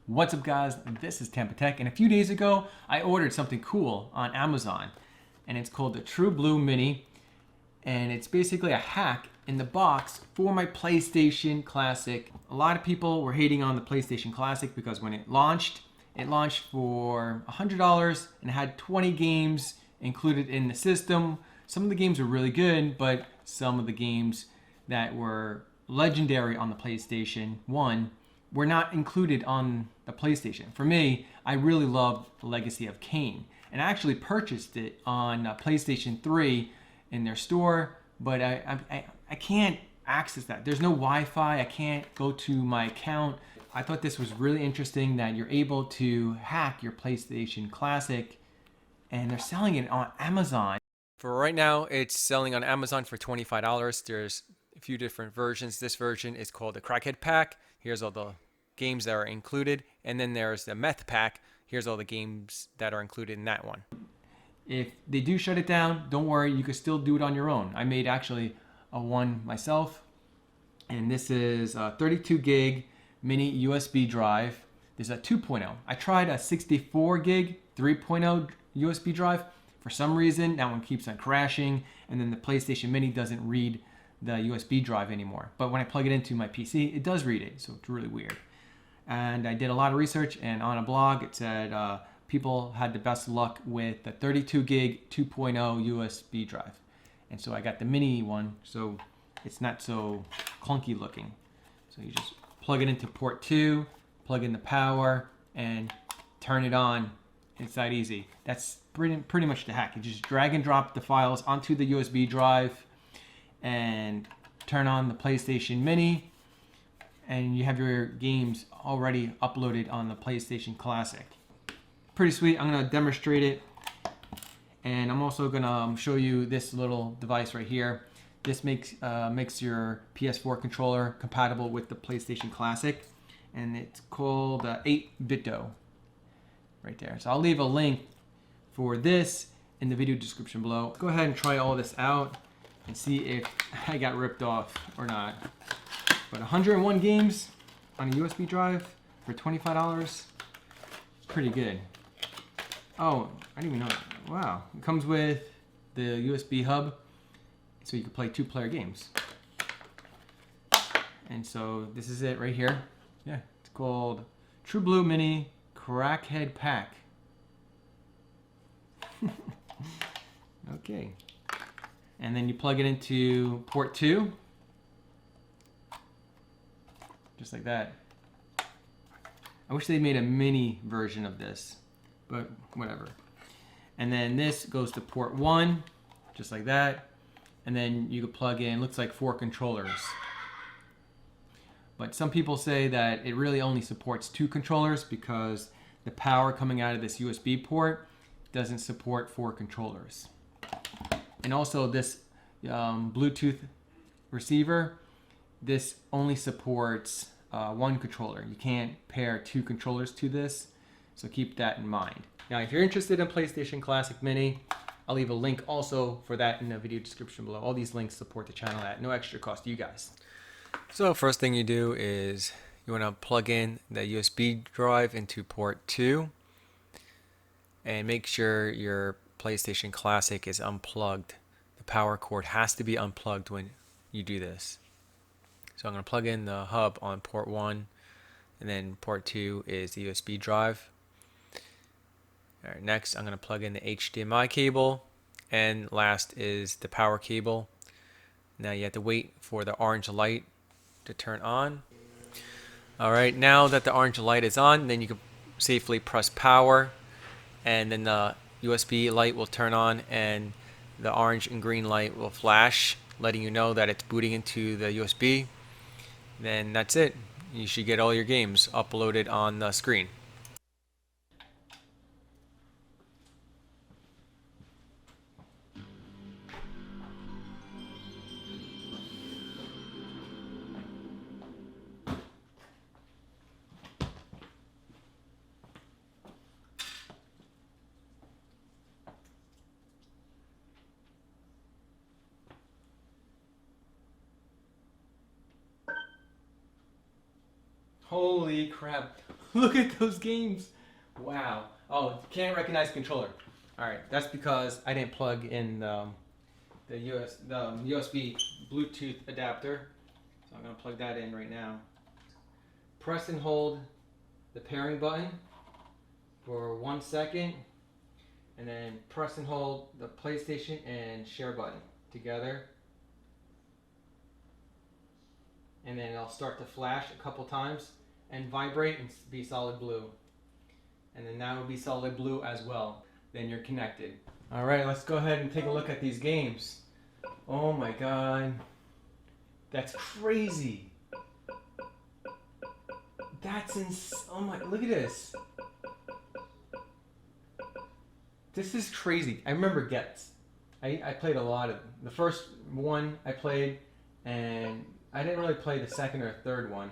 What's up guys, this is Tampatec, and a few days ago I ordered something cool on Amazon, and it's called the True Blue Mini, and it's basically a hack in the box for my PlayStation Classic. A lot of people were hating on the PlayStation Classic because when it launched for $100 and it had 20 games included in the system. Some of the games were really good, but some of the games that were legendary on the PlayStation 1 were not included on the PlayStation. For me, I really loved the Legacy of Kain, and I actually purchased it on PlayStation 3 in their store, but I can't access that. There's no Wi-Fi. I can't go to my account. I thought this was really interesting that you're able to hack your PlayStation Classic, and they're selling it on Amazon. For right now, it's selling on Amazon for $25. There's a few different versions. This version is called the Crackhead Pack. Here's all the games that are included. And then there's the Meth Pack. Here's all the games that are included in that one. If they do shut it down, don't worry. You can still do it on your own. I made actually a one myself. And this is a 32 gig mini USB drive. There's a 2.0. I tried a 64 gig 3.0 USB drive. For some reason, that one keeps on crashing, and then the PlayStation Mini doesn't read the USB drive anymore. But when I plug it into my PC, it does read it, so it's really weird. And I did a lot of research, and on a blog, it said people had the best luck with the 32 gig 2.0 USB drive. And so I got the mini one, so it's not so clunky looking. So you just plug it into port 2, plug in the power, and turn it on. It's that easy. That's pretty much the hack. You just drag and drop the files onto the USB drive and turn on the PlayStation Mini, and you have your games already uploaded on the PlayStation Classic. Pretty sweet. I'm gonna demonstrate it, and I'm also gonna show you this little device right here. This makes your PS4 controller compatible with the PlayStation Classic, and it's called 8BitDo. Right there. So I'll leave a link for this in the video description below. Go ahead and try all this out and see if I got ripped off or not. But 101 games on a USB drive for $25, pretty good. Oh, I didn't even know. Wow, it comes with the USB hub, so you can play 2-player games. And so this is it right here. Yeah, it's called True Blue Mini Crackhead Pack. Okay. And then you plug it into port 2. Just like that. I wish they made a mini version of this, but whatever. And then this goes to port 1, just like that. And then you could plug in, looks like 4 controllers. But some people say that it really only supports 2 controllers because the power coming out of this USB port doesn't support 4 controllers. And also this Bluetooth receiver, this only supports 1 controller. You can't pair 2 controllers to this, so keep that in mind. Now, if you're interested in PlayStation Classic Mini, I'll leave a link also for that in the video description below. All these links support the channel at no extra cost to you guys. So first thing you do is you want to plug in the USB drive into port 2 and make sure your PlayStation Classic is unplugged. The power cord has to be unplugged when you do this. So I'm going to plug in the hub on port 1, and then port 2 is the USB drive. All right, next I'm going to plug in the HDMI cable, and last is the power cable. Now you have to wait for the orange light to turn on. Alright, now that the orange light is on, then you can safely press power, and then the USB light will turn on and the orange and green light will flash, letting you know that it's booting into the USB. Then that's it. You should get all your games uploaded on the screen. Holy crap. Look at those games. Wow. Oh, can't recognize controller. All right, that's because I didn't plug in the USB Bluetooth adapter. So I'm gonna plug that in right now. Press and hold the pairing button for 1 second, and then press and hold the PlayStation and share button together. And then it'll start to flash a couple times and vibrate and be solid blue. And then that will be solid blue as well. Then you're connected. All right, let's go ahead and take a look at these games. Oh my God, that's crazy. That's oh my, look at this. This is crazy. I remember Gets. I played a lot of them. The first one I played, and I didn't really play the second or third one.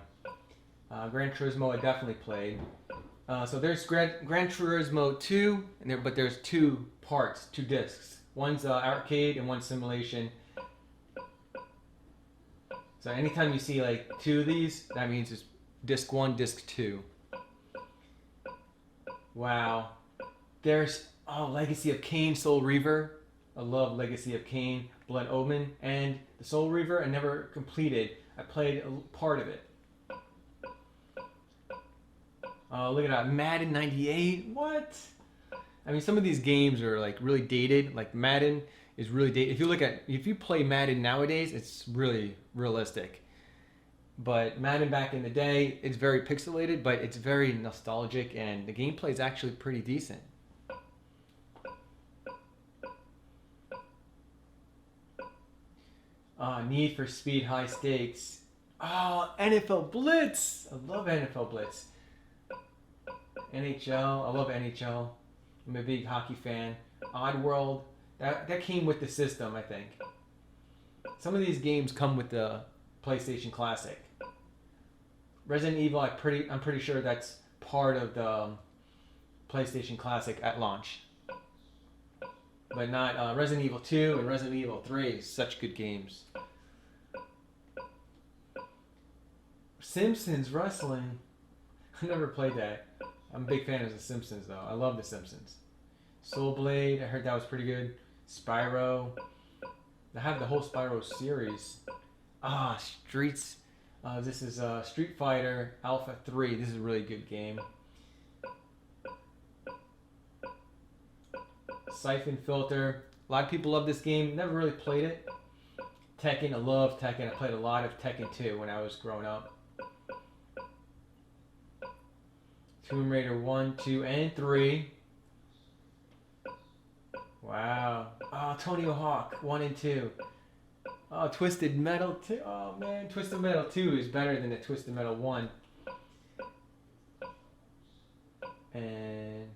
Gran Turismo I definitely played. So there's Gran Turismo 2, but there's 2 parts, 2 discs. One's arcade and one's simulation. So anytime you see like 2 of these, that means it's disc 1, disc 2. Wow. There's Legacy of Kain, Soul Reaver. I love Legacy of Kain, Blood Omen, and the Soul Reaver I never completed. I played a part of it. Look at that, Madden 98. What? I mean, some of these games are like really dated. Like Madden is really dated. If you play Madden nowadays, it's really realistic. But Madden back in the day, it's very pixelated, but it's very nostalgic, and the gameplay is actually pretty decent. Need for Speed, High Stakes. Oh, NFL Blitz. I love NFL Blitz. NHL. I love NHL. I'm a big hockey fan. Oddworld. That came with the system, I think. Some of these games come with the PlayStation Classic. Resident Evil, I'm pretty sure that's part of the PlayStation Classic at launch. But not Resident Evil 2 and Resident Evil 3. Such good games. Simpsons Wrestling. I never played that. I'm a big fan of The Simpsons, though. I love The Simpsons. Soul Blade, I heard that was pretty good. Spyro. I have the whole Spyro series. Streets. This is Street Fighter Alpha 3. This is a really good game. Siphon Filter. A lot of people love this game. Never really played it. Tekken. I love Tekken. I played a lot of Tekken 2 when I was growing up. Tomb Raider 1, 2, and 3. Wow. Oh, Tony Hawk 1 and 2. Oh, Twisted Metal 2. Oh man, Twisted Metal 2 is better than the Twisted Metal 1. And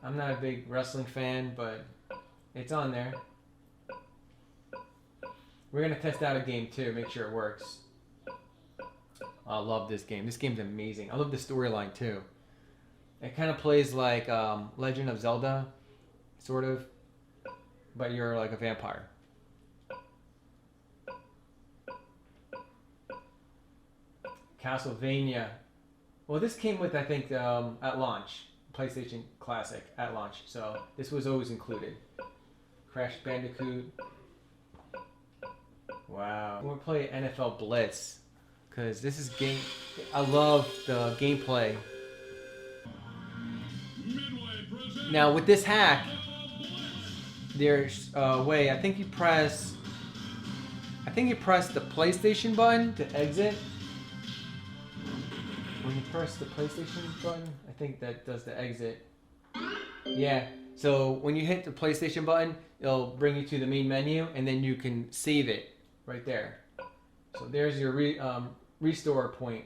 I'm not a big wrestling fan, but it's on there. We're gonna test out a game too, make sure it works. I love this game. This game's amazing. I love the storyline too. It kind of plays like Legend of Zelda, sort of, but you're like a vampire. Castlevania. Well, this came with, I think, at launch. PlayStation Classic at launch. So this was always included. Crash Bandicoot. Wow. I'm going to play NFL Blitz. Because this is game... I love the gameplay. Now, with this hack, there's a way. I think you press the PlayStation button to exit. When you press the PlayStation button, I think that does the exit. Yeah, so when you hit the PlayStation button, it'll bring you to the main menu, and then you can save it right there. So there's your restore point.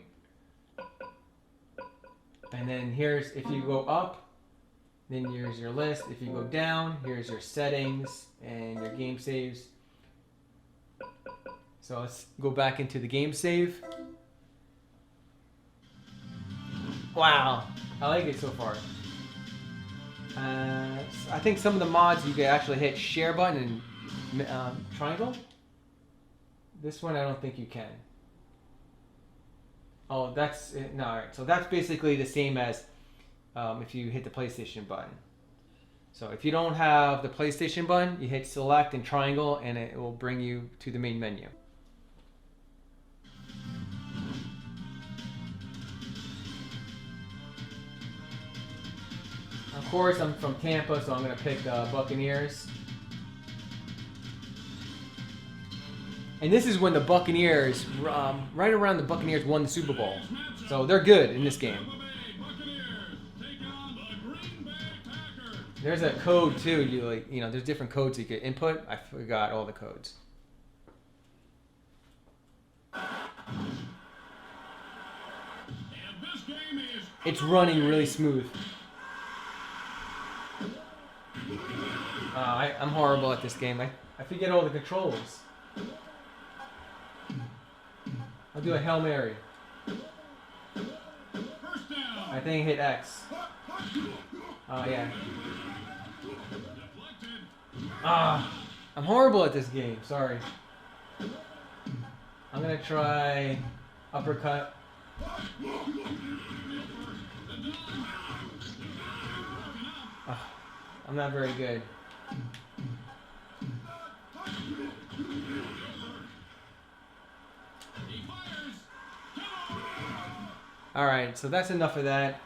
And then here's, if you go up, then here's your list. If you go down, here's your settings and your game saves. So let's go back into the game save. Wow, I like it so far. I think some of the mods you can actually hit share button and triangle. This one I don't think you can. Oh, that's no. All right. So that's basically the same as if you hit the PlayStation button. So if you don't have the PlayStation button, you hit select and triangle, and it will bring you to the main menu. Of course, I'm from Tampa, so I'm going to pick the Buccaneers. And this is when the Buccaneers, right around the Buccaneers won the Super Bowl. So they're good in this game. There's a code too. You know, there's different codes you could input. I forgot all the codes. It's running really smooth. I'm horrible at this game. I forget all the controls. I'll do a Hail Mary. I think hit X. Oh, yeah. I'm horrible at this game. Sorry. I'm gonna try uppercut. I'm not very good. Alright, so that's enough of that.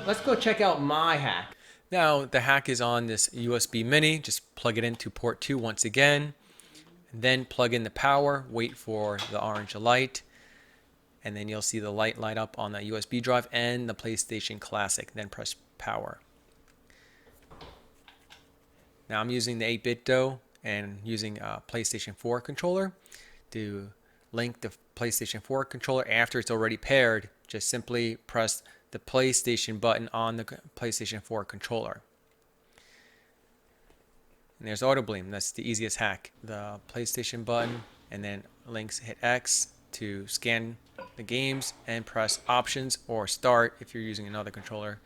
Let's go check out my hack. Now, the hack is on this USB mini. Just plug it into port 2 once again. Then plug in the power, wait for the orange light. And then you'll see the light light up on the USB drive and the PlayStation Classic. Then press power. Now I'm using the 8-bit DOE and using a PlayStation 4 controller to link the PlayStation 4 controller after it's already paired. Just simply press the PlayStation button on the PlayStation 4 controller. And there's auto bleem. That's the easiest hack. The PlayStation button, and then links, hit X to scan the games, and press options or start if you're using another controller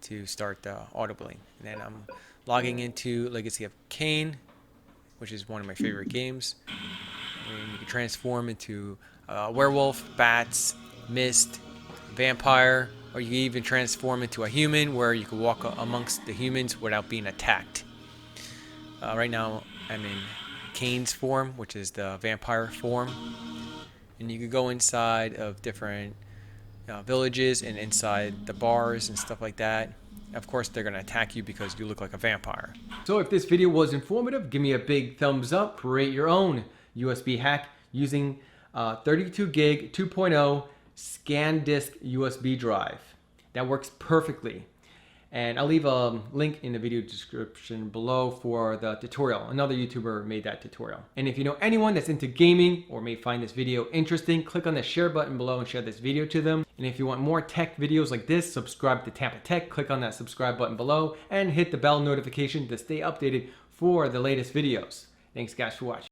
to start the auto bleem. And then I'm logging into Legacy of Kain, which is one of my favorite games. And you can transform into werewolf, bats, mist, vampire, or you can even transform into a human where you can walk amongst the humans without being attacked. Right now I'm in Kain's form, which is the vampire form. And you can go inside of different villages and inside the bars and stuff like that. Of course, they're going to attack you because you look like a vampire. So if this video was informative, give me a big thumbs up. Create your own USB hack using 32 gig 2.0 scan disk USB drive. That works perfectly. And I'll leave a link in the video description below for the tutorial. Another YouTuber made that tutorial. And if you know anyone that's into gaming or may find this video interesting, click on the share button below and share this video to them. And if you want more tech videos like this, subscribe to Tampatec. Click on that subscribe button below and hit the bell notification to stay updated for the latest videos. Thanks guys for watching.